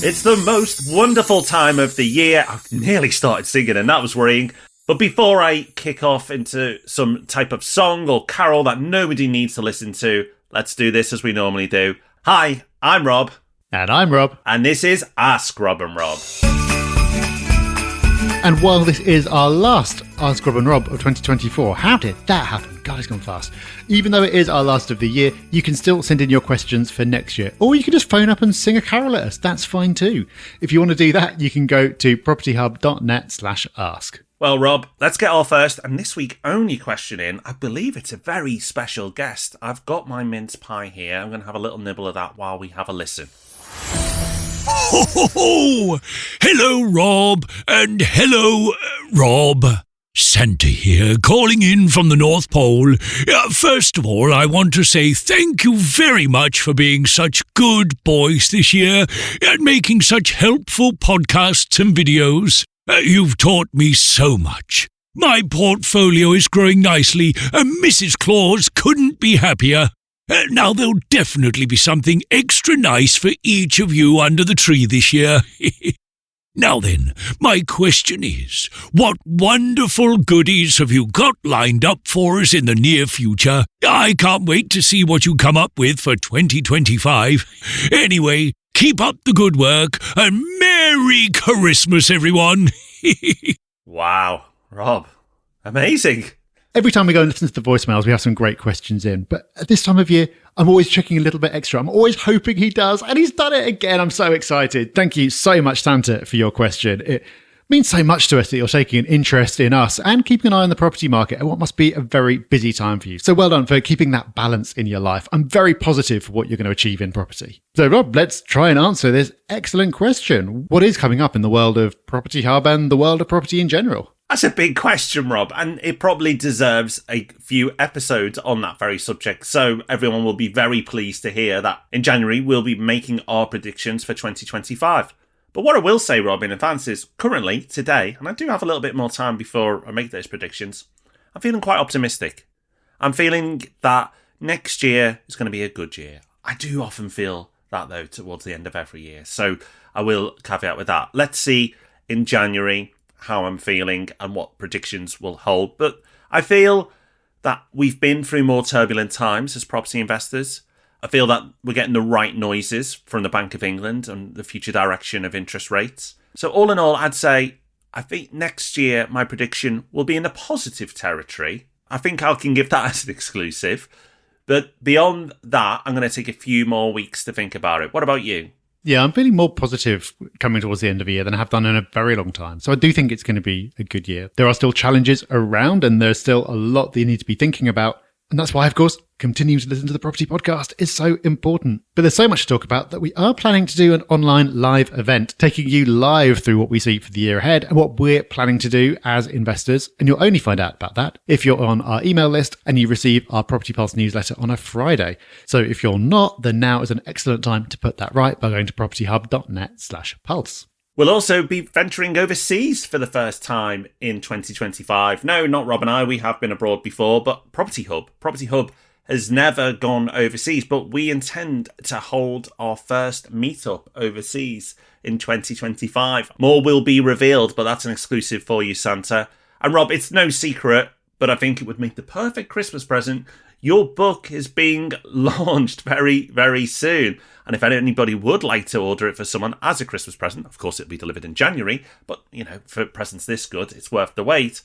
It's the most wonderful time of the year. I've nearly started singing and that was worrying. But before I kick off into some type of song or carol that nobody needs to listen to, let's do this as we normally do. Hi, I'm Rob. And I'm Rob. And this is Ask Rob and Rob. And while this is our last Ask Rob and Rob of 2024, how did that happen? God, it's gone fast. Even though it is our last of the year, you can still send in your questions for next year. Or you can just phone up and sing a carol at us. That's fine too. If you want to do that, you can go to propertyhub.net/ask. Well, Rob, let's get our first and this week only question in. I believe it's a very special guest. I've got my mince pie here. I'm going to have a little nibble of that while we have a listen. Ho, ho, ho! Hello, Rob, and hello, Rob. Santa here, calling in from the North Pole. First of all, I want to say thank you very much for being such good boys this year and making such helpful podcasts and videos. You've taught me so much. My portfolio is growing nicely, and Mrs. Claus couldn't be happier. Now, there'll definitely be something extra nice for each of you under the tree this year. Now then, my question is, what wonderful goodies have you got lined up for us in the near future? I can't wait to see what you come up with for 2025. Anyway, keep up the good work, and Merry Christmas, everyone! Wow, Rob, amazing. Every time we go and listen to the voicemails, we have some great questions in. But at this time of year, I'm always checking a little bit extra. I'm always hoping he does. And he's done it again. I'm so excited. Thank you so much, Santa, for your question. It means so much to us that you're taking an interest in us and keeping an eye on the property market at what must be a very busy time for you. So well done for keeping that balance in your life. I'm very positive for what you're going to achieve in property. So Rob, let's try and answer this excellent question. What is coming up in the world of Property Hub and the world of property in general? That's a big question, Rob, and it probably deserves a few episodes on that very subject. So everyone will be very pleased to hear that in January we'll be making our predictions for 2025. But what I will say, Rob, in advance is currently, today, and I do have a little bit more time before I make those predictions, I'm feeling quite optimistic. I'm feeling that next year is going to be a good year. I do often feel that, though, towards the end of every year. So I will caveat with that. Let's see in January how I'm feeling and what predictions will hold. But I feel that we've been through more turbulent times as property investors. I feel that we're getting the right noises from the Bank of England and the future direction of interest rates. So all in all, I'd say I think next year my prediction will be in the positive territory. I think I can give that as an exclusive. But beyond that, I'm going to take a few more weeks to think about it. What about you? Yeah, I'm feeling more positive coming towards the end of the year than I have done in a very long time. So I do think it's going to be a good year. There are still challenges around and there's still a lot that you need to be thinking about. And that's why, of course, continuing to listen to the Property Podcast is so important. But there's so much to talk about that we are planning to do an online live event, taking you live through what we see for the year ahead and what we're planning to do as investors. And you'll only find out about that if you're on our email list and you receive our Property Pulse newsletter on a Friday. So if you're not, then now is an excellent time to put that right by going to propertyhub.net/pulse. We'll also be venturing overseas for the first time in 2025. No, not Rob and I. We have been abroad before, but Property Hub has never gone overseas, but we intend to hold our first meetup overseas in 2025. More will be revealed, but that's an exclusive for you, Santa. And Rob, it's no secret, but I think it would make the perfect Christmas present. Your book is being launched very, very soon. And if anybody would like to order it for someone as a Christmas present, of course it'll be delivered in January, but, you know, for presents this good, it's worth the wait.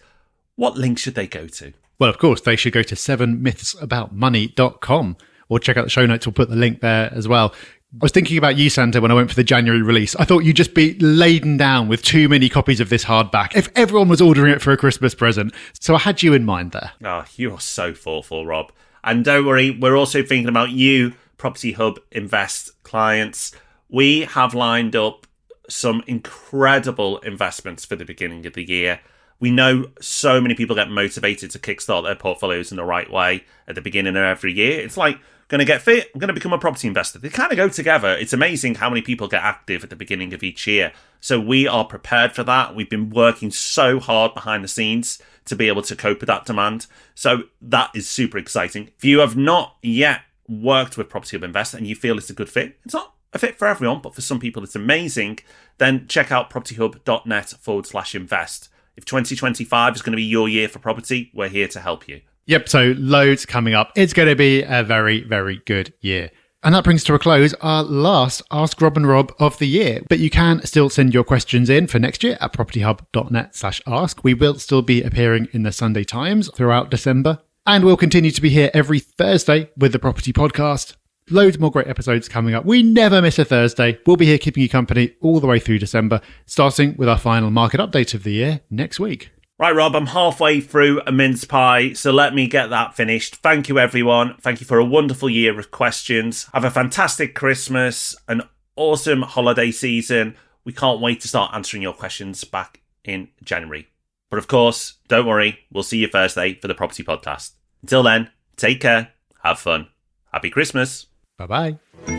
What link should they go to? Well, of course, they should go to 7mythsaboutmoney.com or check out the show notes. We'll put the link there as well. I was thinking about you, Santa, when I went for the January release. I thought you'd just be laden down with too many copies of this hardback if everyone was ordering it for a Christmas present. So I had you in mind there. Oh, you're so thoughtful, Rob. And don't worry, we're also thinking about you, Property Hub Invest clients. We have lined up some incredible investments for the beginning of the year. We know so many people get motivated to kickstart their portfolios in the right way at the beginning of every year. It's like, going to get fit, I'm going to become a property investor. They kind of go together. It's amazing how many people get active at the beginning of each year. So we are prepared for that. We've been working so hard behind the scenes to be able to cope with that demand. So that is super exciting. If you have not yet worked with Property Hub Invest and you feel it's a good fit, it's not a fit for everyone, but for some people it's amazing, then check out propertyhub.net/invest. If 2025 is going to be your year for property, we're here to help you. Yep, so loads coming up. It's going to be a very, very good year. And that brings to a close our last Ask Rob and Rob of the year. But you can still send your questions in for next year at propertyhub.net/ask. We will still be appearing in the Sunday Times throughout December. And we'll continue to be here every Thursday with the Property Podcast. Loads more great episodes coming up. We never miss a Thursday. We'll be here keeping you company all the way through December, starting with our final market update of the year next week. Right, Rob, I'm halfway through a mince pie, so let me get that finished. Thank you, everyone. Thank you for a wonderful year of questions. Have a fantastic Christmas, an awesome holiday season. We can't wait to start answering your questions back in January. But of course, don't worry, we'll see you Thursday for the Property Podcast. Until then, take care, have fun. Happy Christmas. Bye-bye.